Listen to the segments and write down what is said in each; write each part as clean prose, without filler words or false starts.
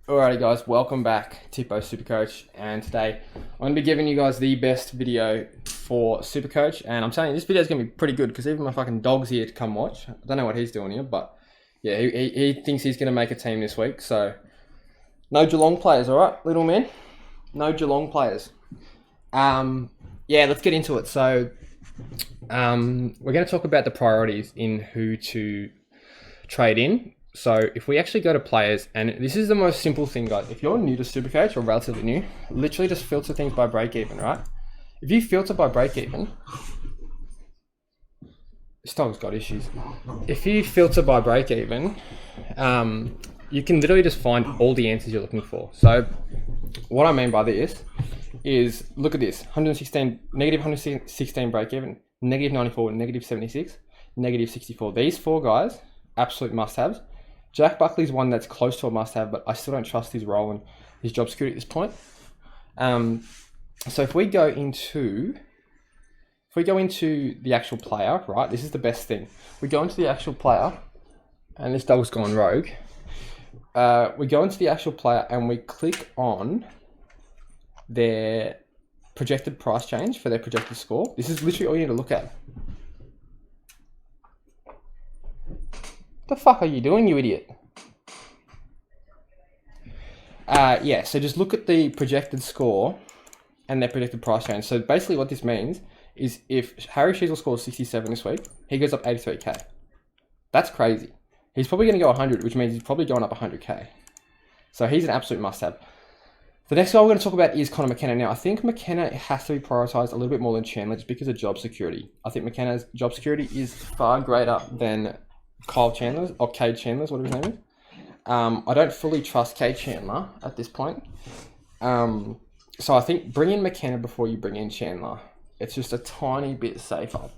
Alrighty guys, welcome back to Hipo Supercoach, and today I'm going to be giving you guys the best video for Supercoach, and I'm telling you this video is going to be pretty good because even my fucking dog's here to come watch. I don't know what he's doing here, but yeah, he thinks he's going to make a team this week, so no Geelong players, alright little man? No Geelong players. Yeah, let's get into it. So we're going to talk about the priorities in who to trade in. So if we actually go to players, and this is the most simple thing, guys. If you're new to Supercoach or relatively new, literally just filter things by break even, right? If you filter by break even, this dog's got issues. If you filter by break even, you can literally just find all the answers you're looking for. So what I mean by this is, look at this, 116, negative 116 break even, negative 94, negative 76, negative 64. These four guys, absolute must-haves. Jack Buckley's one that's close to a must-have, but I still don't trust his role and his job security at this point. So if we go into the actual player, right? This is the best thing. We go into the actual player, and this dog's gone rogue. We go into the actual player and we click on their projected price change for their projected score. This is literally all you need to look at. The fuck are you doing, you idiot? Yeah, so just look at the projected score and their projected price change. So basically what this means is if Harry Sheezel scores 67 this week, he goes up 83k. That's crazy. He's probably going to go 100, which means he's probably going up 100k. So he's an absolute must-have. The next guy we're going to talk about is Connor McKenna. Now, I think McKenna has to be prioritised a little bit more than Chandler just because of job security. I think McKenna's job security is far greater than Kyle Chandler's, or Cade Chandler's, whatever his name is. I don't fully trust Cade Chandler at this point. So I think bring in McKenna before you bring in Chandler. It's just a tiny bit safer.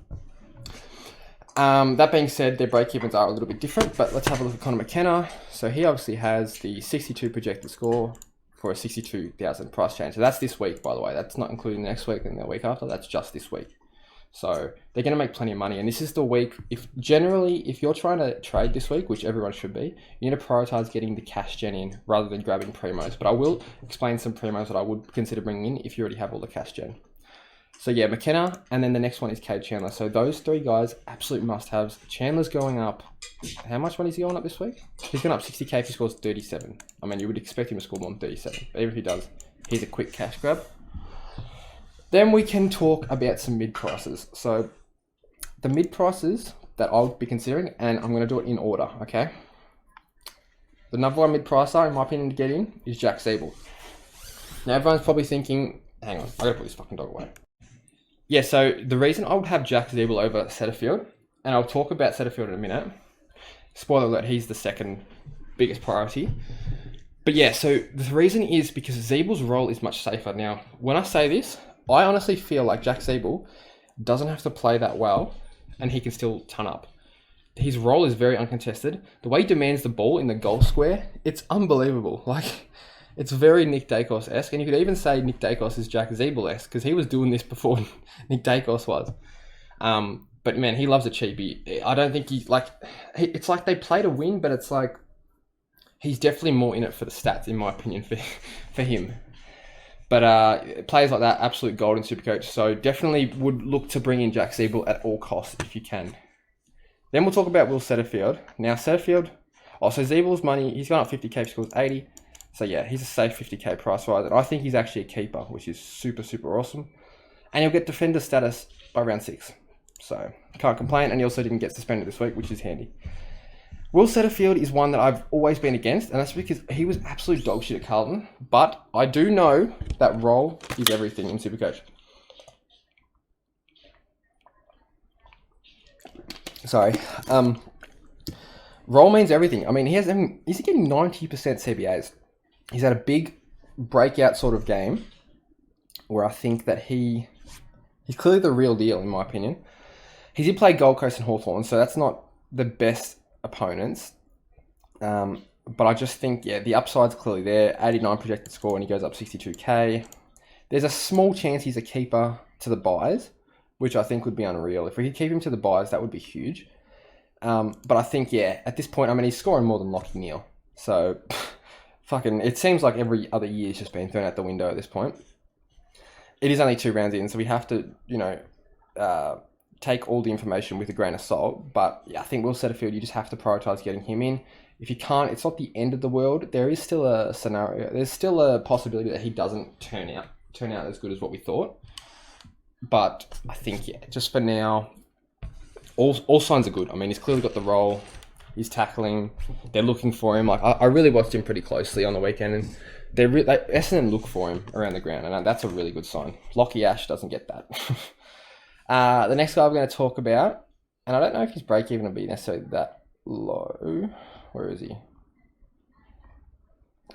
That being said, their break-evens are a little bit different, but let's have a look at Connor McKenna. So he obviously has the 62 projected score for a 62,000 price change. So that's this week, by the way. That's not including next week and the week after. That's just this week. So they're going to make plenty of money. And this is the week, if you're trying to trade this week, which everyone should be, you need to prioritize getting the cash gen in rather than grabbing primos. But I will explain some primos that I would consider bringing in if you already have all the cash gen. So yeah, McKenna, and then the next one is Cade Chandler. So those three guys, absolute must-haves. Chandler's going up, how much money is he going up this week? He's going up 60k if he scores 37. I mean, you would expect him to score more than 37. But even if he does, he's a quick cash grab. Then we can talk about some mid prices. So the mid prices that I'll be considering, and I'm going to do it in order, okay? The number one mid pricer, in my opinion, to get in is Jack Steele. Now everyone's probably thinking, hang on, I gotta put this fucking dog away. Yeah, so the reason I would have Jack Steele over Setterfield, and I'll talk about Setterfield in a minute. Spoiler alert, he's the second biggest priority. But yeah, so the reason is because Zeebel's role is much safer. Now, when I say this, I honestly feel like Jack Steele doesn't have to play that well and he can still ton up. His role is very uncontested. The way he demands the ball in the goal square, it's unbelievable. Like, it's very Nick Dacos-esque. And you could even say Nick Dacos is Jack Steele-esque because he was doing this before Nick Dacos was. But man, he loves a cheapie. I don't think it's like they play to win, but it's like he's definitely more in it for the stats, in my opinion, for him. But players like that, absolute gold in Supercoach. So definitely would look to bring in Jack Steele at all costs if you can. Then we'll talk about Will Setterfield. Now Setterfield, so Zeebel's money, he's gone up 50k if he scores 80. So yeah, he's a safe 50k price rise. And I think he's actually a keeper, which is super, super awesome. And he'll get defender status by round 6. So can't complain. And he also didn't get suspended this week, which is handy. Will Setterfield is one that I've always been against, and that's because he was absolute dog shit at Carlton. But I do know that role is everything in Supercoach. Sorry. Role means everything. I mean, is he getting 90% CBAs? He's had a big breakout sort of game where I think that he's clearly the real deal, in my opinion. He did play Gold Coast and Hawthorn, so that's not the best opponents, but I just think, yeah, the upside's clearly there. 89 projected score and he goes up 62k. There's a small chance he's a keeper to the buys, which I think would be unreal. If we could keep him to the buys, that would be huge. But I think, yeah, at this point, I mean, he's scoring more than Lachie Neale. So fucking, it seems like every other year's just been thrown out the window at this point. It is only 2 rounds in, so we have to, take all the information with a grain of salt. But yeah, I think Will Setterfield, you just have to prioritise getting him in. If you can't, it's not the end of the world. There is still a scenario. There's still a possibility that he doesn't turn out as good as what we thought. But I think, yeah, just for now, all signs are good. I mean, he's clearly got the role. He's tackling. They're looking for him. Like I really watched him pretty closely on the weekend, and Essendon look for him around the ground, and that's a really good sign. Lockie Ash doesn't get that. The next guy we're going to talk about, and I don't know if his break even will be necessarily that low. Where is he?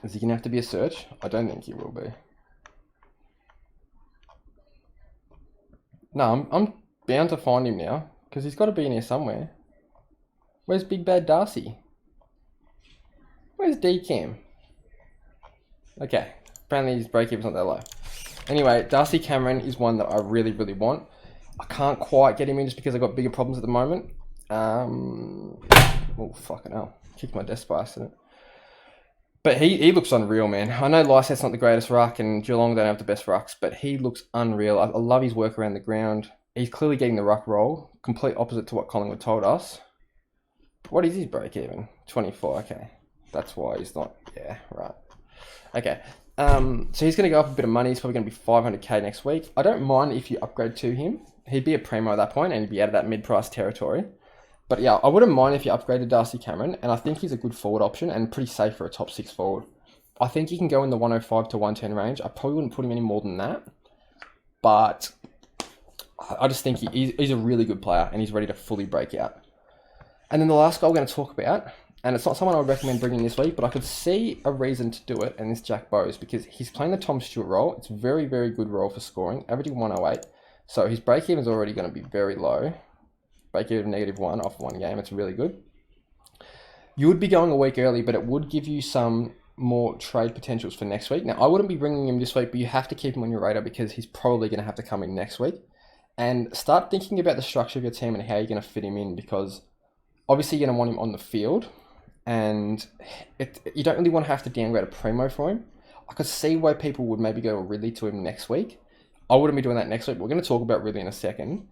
Is he going to have to be a search? I don't think he will be. No, I'm bound to find him now, because he's got to be in here somewhere. Where's Big Bad Darcy? Where's D-Cam? Okay, apparently his break-even's not that low. Anyway, Darcy Cameron is one that I really, really want. I can't quite get him in just because I've got bigger problems at the moment. Oh, fucking hell. Kicked my desk by accident. But he looks unreal, man. I know Lycett's not the greatest ruck, and Geelong don't have the best rucks, but he looks unreal. I love his work around the ground. He's clearly getting the ruck role, complete opposite to what Collingwood told us. What is his break even? 24, okay. That's why he's not, yeah, right. Okay, so he's going to go up a bit of money. He's probably going to be 500k next week. I don't mind if you upgrade to him. He'd be a primo at that point, and he'd be out of that mid-price territory. But yeah, I wouldn't mind if you upgraded Darcy Cameron, and I think he's a good forward option and pretty safe for a top 6 forward. I think he can go in the 105 to 110 range. I probably wouldn't put him any more than that, but I just think he's a really good player, and he's ready to fully break out. And then the last guy we're going to talk about, and it's not someone I would recommend bringing this week, but I could see a reason to do it, and it's Jack Bose, because he's playing the Tom Stewart role. It's a very, very good role for scoring, averaging 108. So his break-even is already going to be very low. Break-even -1 off one game. It's really good. You would be going a week early, but it would give you some more trade potentials for next week. Now, I wouldn't be bringing him this week, but you have to keep him on your radar because he's probably going to have to come in next week. And start thinking about the structure of your team and how you're going to fit him in, because obviously you're going to want him on the field, and you don't really want to have to downgrade a primo for him. I could see why people would maybe go Ridley to him next week. I wouldn't be doing that next week. We're going to talk about Ridley in a second.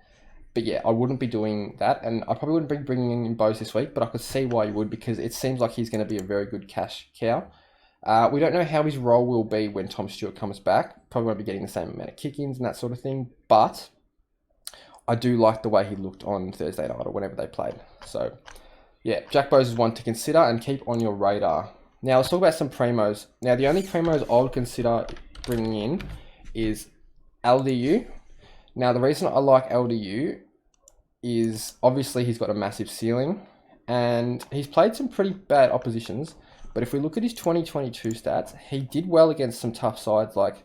But yeah, I wouldn't be doing that, and I probably wouldn't be bringing in Bose this week, but I could see why you would, because it seems like he's going to be a very good cash cow. We don't know how his role will be when Tom Stewart comes back. Probably won't be getting the same amount of kick-ins and that sort of thing, but I do like the way he looked on Thursday night or whenever they played. So yeah, Jack Bose is one to consider and keep on your radar. Now let's talk about some primos. Now the only primos I would consider bringing in is LDU. Now, the reason I like LDU is obviously he's got a massive ceiling and he's played some pretty bad oppositions. But if we look at his 2022 stats, he did well against some tough sides like,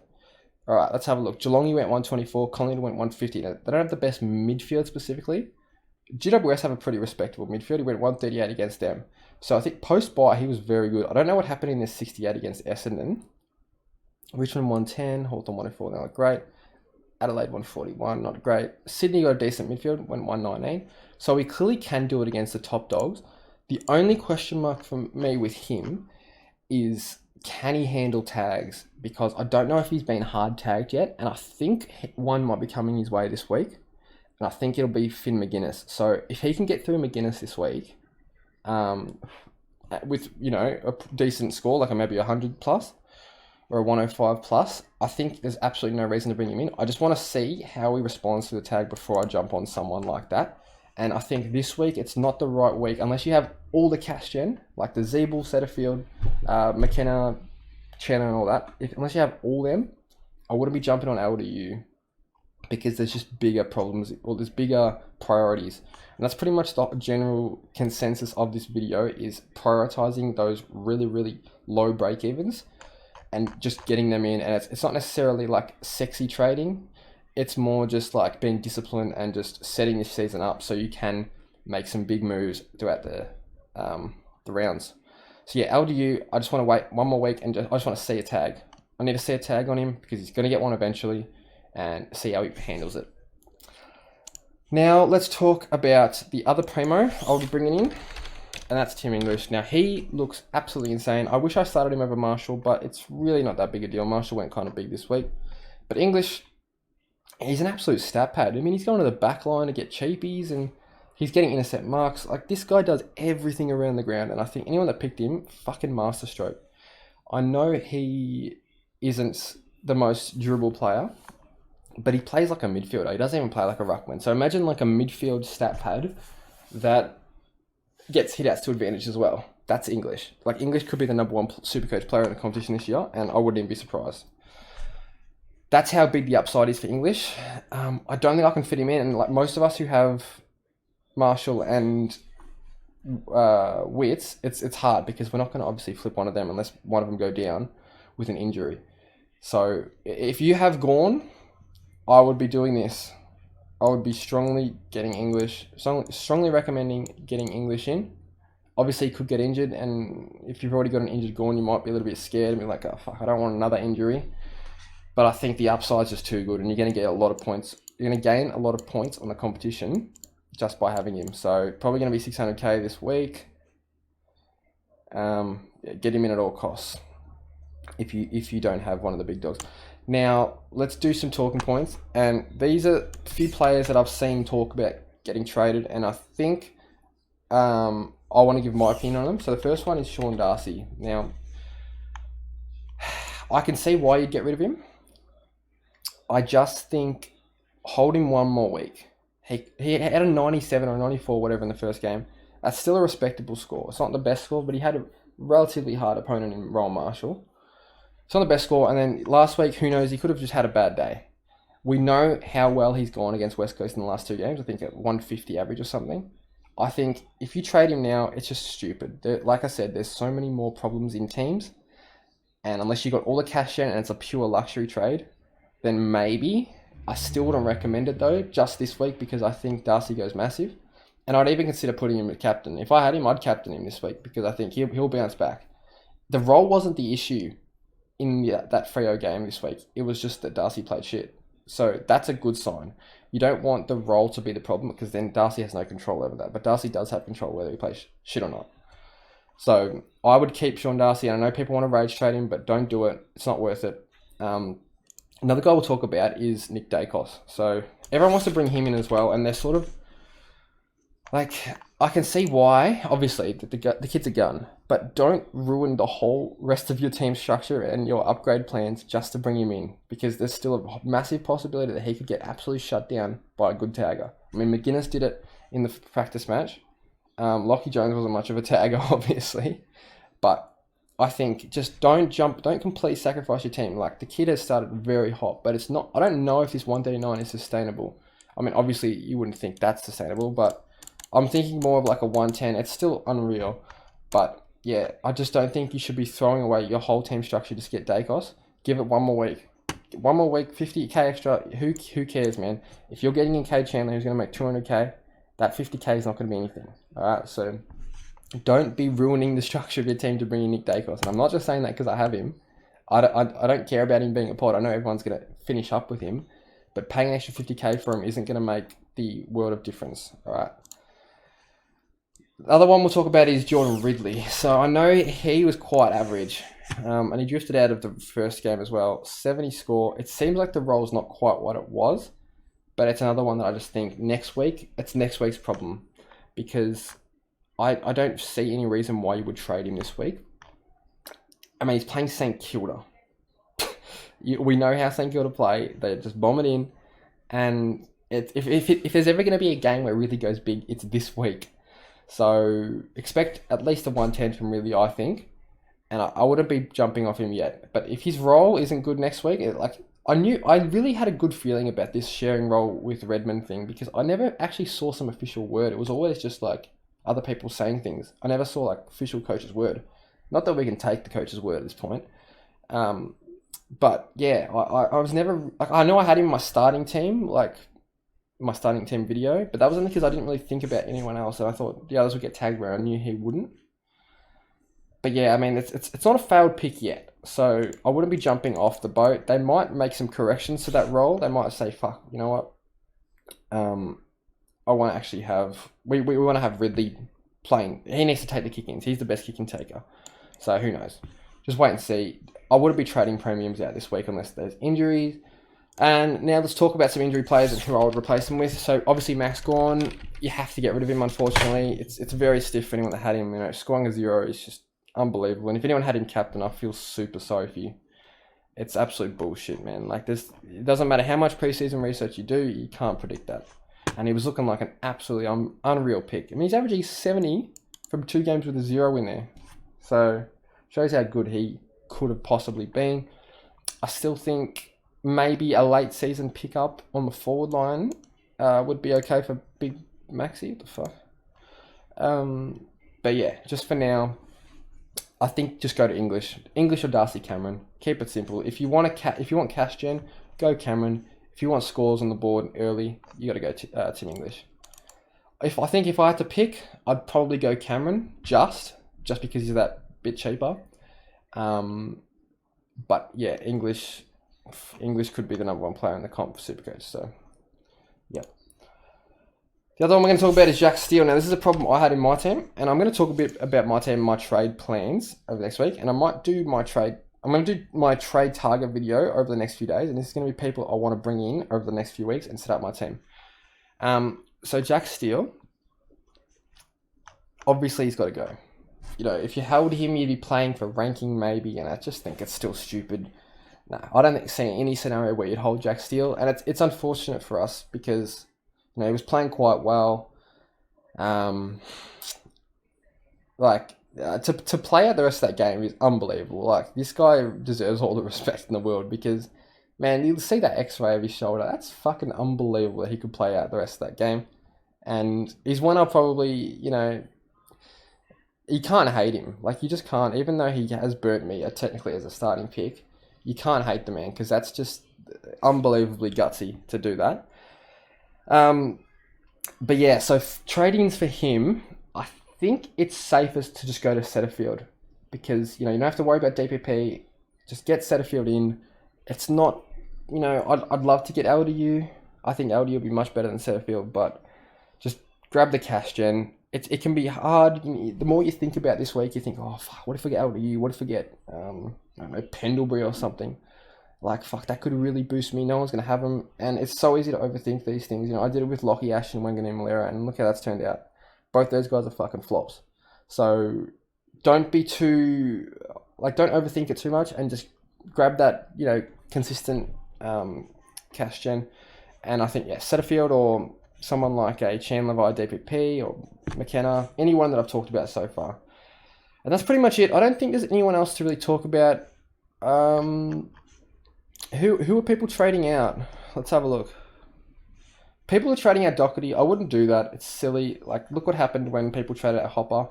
all right, let's have a look. Geelong, he went 124, Collingwood went 150. Now, they don't have the best midfield specifically. GWS have a pretty respectable midfield. He went 138 against them. So I think post-bye, he was very good. I don't know what happened in this 68 against Essendon. Richmond 110, Hawthorn 104, they look great. Adelaide 141, not great. Sydney got a decent midfield, went 119. So he clearly can do it against the top dogs. The only question mark for me with him is, can he handle tags? Because I don't know if he's been hard tagged yet, and I think one might be coming his way this week, and I think it'll be Finn McGuinness. So if he can get through McGuinness this week, with, you know, a decent score, like maybe 100 plus, or a 105 plus, I think there's absolutely no reason to bring him in. I just want to see how he responds to the tag before I jump on someone like that. And I think this week, it's not the right week, unless you have all the cash gen, like the Zeeble, Setterfield, McKenna, Chenna and all that. Unless you have all them, I wouldn't be jumping on LDU, because there's just bigger problems, or there's bigger priorities. And that's pretty much the general consensus of this video, is prioritizing those really, really low break-evens and just getting them in. And it's not necessarily like sexy trading. It's more just like being disciplined and just setting this season up so you can make some big moves throughout the rounds. So yeah, LDU, I just want to wait one more week and I just want to see a tag. I need to see a tag on him because he's going to get one eventually, and see how he handles it. Now let's talk about the other primo I'll be bringing in. and that's Tim English. Now, he looks absolutely insane. I wish I started him over Marshall, but it's really not that big a deal. Marshall went kind of big this week. But English, he's an absolute stat pad. I mean, he's going to the back line to get cheapies, and he's getting intercept marks. Like, this guy does everything around the ground, and I think anyone that picked him, fucking masterstroke. I know he isn't the most durable player, but he plays like a midfielder. He doesn't even play like a ruckman. So imagine like a midfield stat pad that gets hit outs to advantage as well. That's English. Like, English could be the #1 Supercoach player in the competition this year, and I wouldn't even be surprised. That's how big the upside is for English. I don't think I can fit him in. And like most of us who have Marshall and Wits, it's hard because we're not going to obviously flip one of them unless one of them go down with an injury. So if you have Goon, I would be doing this. I would be strongly getting English, strongly recommending getting English in. Obviously, he could get injured, and if you've already got an injured Goon, you might be a little bit scared and be like, oh, fuck, I don't want another injury. But I think the upside's just too good, and you're going to get a lot of points. You're going to gain a lot of points on the competition just by having him. So probably going to be 600k this week. Get him in at all costs if you don't have one of the big dogs. Now, let's do some talking points. And these are a few players that I've seen talk about getting traded. And I think I want to give my opinion on them. So the first one is Sean Darcy. Now, I can see why you'd get rid of him. I just think hold him one more week. He had a 97 or 94, whatever, in the first game. That's still a respectable score. It's not the best score, but he had a relatively hard opponent in Rowan Marshall. It's not the best score. And then last week, who knows, he could have just had a bad day. We know how well he's gone against West Coast in the last 2 games. I think at 150 average or something. I think if you trade him now, it's just stupid. Like I said, there's so many more problems in teams. And unless you got all the cash in and it's a pure luxury trade, then maybe. I still wouldn't recommend it though, just this week, because I think Darcy goes massive. And I'd even consider putting him as captain. If I had him, I'd captain him this week because I think he'll bounce back. The role wasn't the issue in that Freo game this week. It was just that Darcy played shit. So that's a good sign. You don't want the role to be the problem because then Darcy has no control over that. But Darcy does have control whether he plays shit or not. So I would keep Sean Darcy. And I know people want to rage trade him, but don't do it. It's not worth it. Another guy we'll talk about is Nick Dacos. So everyone wants to bring him in as well, and they're sort of like, I can see why. Obviously, the kid's a gun, but don't ruin the whole rest of your team structure and your upgrade plans just to bring him in, because there's still a massive possibility that he could get absolutely shut down by a good tagger. I mean, McGuinness did it in the practice match. Lockie Jones wasn't much of a tagger, obviously, but I think just don't completely sacrifice your team. Like, the kid has started very hot, but it's not. I don't know if this 139 is sustainable. I mean, obviously you wouldn't think that's sustainable, but I'm thinking more of like a 110. It's still unreal, but yeah, I just don't think you should be throwing away your whole team structure just to get Dacos. Give it one more week. 50k extra. Who cares, man? If you're getting in Cade Chandler, who's going to make 200k, that 50k is not going to be anything. All right, so don't be ruining the structure of your team to bring in Nick Dacos. And I'm not just saying that because I have him. I don't care about him being a pod. I know everyone's going to finish up with him, but paying an extra 50k for him isn't going to make the world of difference. All right. The other one we'll talk about is Jordan Ridley. So I know he was quite average, and he drifted out of the first game as well. 70 score. It seems like the role's not quite what it was, but it's another one that I just think it's next week's problem, because I don't see any reason why you would trade him this week. I mean, he's playing St Kilda. We know how St Kilda play. They just bomb it in, and if there's ever going to be a game where Ridley goes big, it's this week. So expect at least a 110 from Ridley, I think. And I wouldn't be jumping off him yet. But if his role isn't good next week, I really had a good feeling about this sharing role with Redmond thing, because I never actually saw some official word. It was always just like other people saying things. I never saw like official coach's word. Not that we can take the coach's word at this point. But yeah, I was never, like, I know I had him in my starting team, like my starting team video, but that was only because I didn't really think about anyone else, and I thought the others would get tagged where I knew he wouldn't. But yeah, I mean, it's not a failed pick yet, so I wouldn't be jumping off the boat. They might make some corrections to that role. They might say, fuck, you know what? I want to actually have, we want to have Ridley playing. He needs to take the kick-ins. He's the best kick-in taker. So who knows? Just wait and see. I wouldn't be trading premiums out this week unless there's injuries. And now let's talk about some injury players and who I would replace them with. So obviously Max Gawn, you have to get rid of him, unfortunately. It's very stiff for anyone that had him. You know, scoring a 0 is just unbelievable. And if anyone had him captain, I feel super sorry for you. It's absolute bullshit, man. Like this, it doesn't matter how much preseason research you do, you can't predict that. And he was looking like an absolutely unreal pick. I mean, he's averaging 70 from 2 games with a 0 in there. So shows how good he could have possibly been. I still think maybe a late season pickup on the forward line would be okay for Big Maxi. What the fuck? But yeah, just for now, I think just go to English or Darcy Cameron. Keep it simple. If you want cash gen, go Cameron. If you want scores on the board early, you got to go Team English. If I had to pick, I'd probably go Cameron just because he's that bit cheaper. But yeah, English could be the number 1 player in the comp for Supercoach. So yeah. The other one we're going to talk about is Jack Steele. Now, this is a problem I had in my team, and I'm going to talk a bit about my team and my trade plans over the next week. And I might do my trade. I'm going to do my trade target video over the next few days, and this is going to be people I want to bring in over the next few weeks and set up my team. So Jack Steele, obviously he's got to go. You know, if you held him, you'd be playing for ranking maybe, and I just think it's still stupid. No, I don't see any scenario where you'd hold Jack Steele, and it's unfortunate for us because you know he was playing quite well. To play out the rest of that game is unbelievable. Like, this guy deserves all the respect in the world because, man, you see that X-ray of his shoulder. That's fucking unbelievable that he could play out the rest of that game. And he's one I'll probably, you know, you can't hate him. Like, you just can't. Even though he has burnt me technically as a starting pick, you can't hate the man because that's just unbelievably gutsy to do that. But yeah, so trading's for him, I think it's safest to just go to Setterfield because, you know, you don't have to worry about DPP. Just get Setterfield in. It's not, you know, I'd love to get LDU. I think LDU would be much better than Setterfield, but just grab the cash gen. It can be hard. The more you think about this week, you think, oh, fuck, what if we get LDU? What if we get, I don't know, Pendlebury or something? Like, fuck, that could really boost me. No one's going to have him. And it's so easy to overthink these things. You know, I did it with Lockie Ash and Wanganeen Malera, and look how that's turned out. Both those guys are fucking flops. So don't overthink it too much and just grab that, you know, consistent cash gen. And I think, yeah, Setterfield or someone like a Chandler via DPP or McKenna, anyone that I've talked about so far. And that's pretty much it. I don't think there's anyone else to really talk about. Who are people trading out? Let's have a look. People are trading out Doherty. I wouldn't do that. It's silly. Like, look what happened when people traded out Hopper.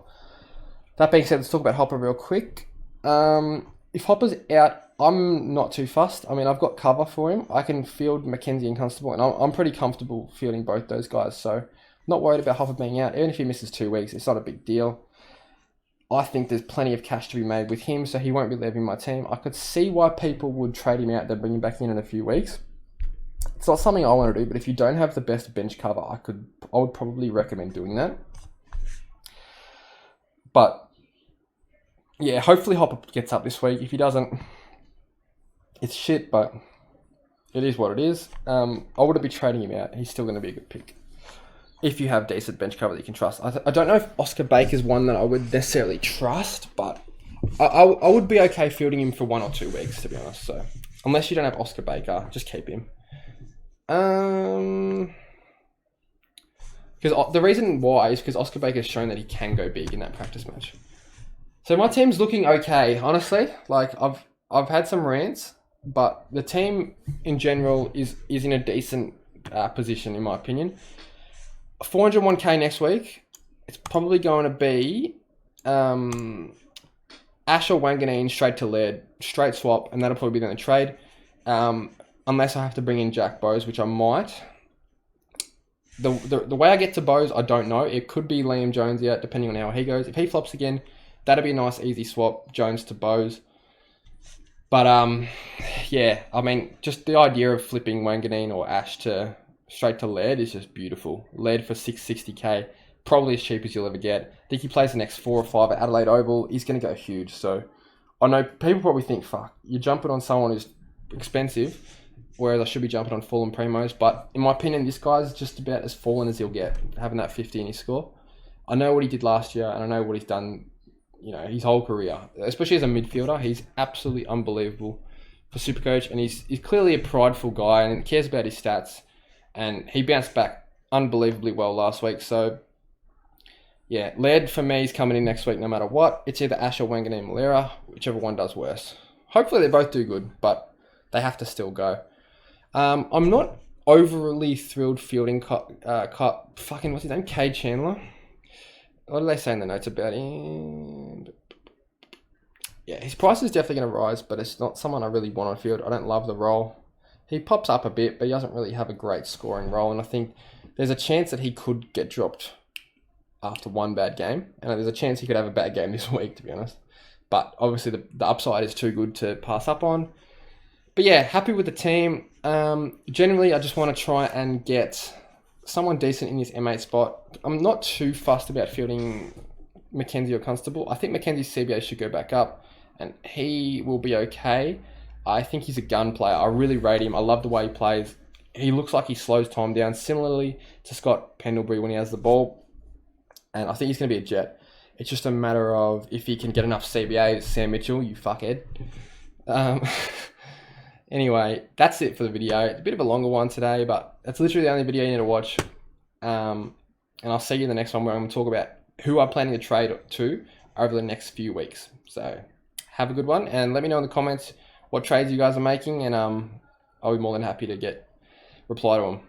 That being said, let's talk about Hopper real quick. If Hopper's out, I'm not too fussed. I mean, I've got cover for him. I can field Mackenzie and Constable, and I'm pretty comfortable fielding both those guys. So, not worried about Hopper being out. Even if he misses 2 weeks, it's not a big deal. I think there's plenty of cash to be made with him, so he won't be leaving my team. I could see why people would trade him out, then bring him back in a few weeks. It's not something I want to do, but if you don't have the best bench cover, I would probably recommend doing that. But yeah, hopefully Hopper gets up this week. If he doesn't, it's shit, but it is what it is. I wouldn't be trading him out. He's still going to be a good pick if you have decent bench cover that you can trust. I don't know if Oscar Baker's one that I would necessarily trust, but I would be okay fielding him for 1 or 2 weeks, to be honest. So unless you don't have Oscar Baker, just keep him. Because the reason why is because Oscar Baker has shown that he can go big in that practice match. So my team's looking okay, honestly. Like, I've had some rants, but the team in general is in a decent position, in my opinion. 401k next week. It's probably going to be Ash or Wanganeen straight to lead, straight swap, and that'll probably be the only trade. Unless I have to bring in Jack Bose, which I might. The way I get to Bose, I don't know. It could be Liam Jones out, depending on how he goes. If he flops again, that'd be a nice, easy swap, Jones to Bose. But, yeah, I mean, just the idea of flipping Wanganeen or Ash to straight to lead is just beautiful. Lead for 660k, probably as cheap as you'll ever get. I think he plays the next 4 or 5 at Adelaide Oval. He's going to go huge. So I know people probably think, fuck, you're jumping on someone who's expensive, whereas I should be jumping on fallen primos. But in my opinion, this guy's just about as fallen as he'll get, having that 50 in his score. I know what he did last year, and I know what he's done, his whole career. Especially as a midfielder, he's absolutely unbelievable for Supercoach, and he's clearly a prideful guy and cares about his stats. And he bounced back unbelievably well last week. So, yeah, Laird for me is coming in next week no matter what. It's either Ash or Wanganeen Malera, whichever one does worse. Hopefully they both do good, but they have to still go. I'm not overly thrilled fielding fucking, what's his name? Cade Chandler. What do they say in the notes about him? Yeah, his price is definitely going to rise, but it's not someone I really want on field. I don't love the role. He pops up a bit, but he doesn't really have a great scoring role, and I think there's a chance that he could get dropped after one bad game, and there's a chance he could have a bad game this week, to be honest. But obviously the upside is too good to pass up on. But yeah, happy with the team. Generally, I just want to try and get someone decent in this M8 spot. I'm not too fussed about fielding Mackenzie or Constable. I think Mackenzie's CBA should go back up, and he will be okay. I think he's a gun player. I really rate him. I love the way he plays. He looks like he slows time down, similarly to Scott Pendlebury when he has the ball. And I think he's going to be a jet. It's just a matter of if he can get enough CBAs. Sam Mitchell, you fuckhead. Anyway, that's it for the video. It's a bit of a longer one today, but that's literally the only video you need to watch. And I'll see you in the next one where I'm going to talk about who I'm planning to trade to over the next few weeks. So have a good one, and let me know in the comments what trades you guys are making, and I'll be more than happy to reply to them.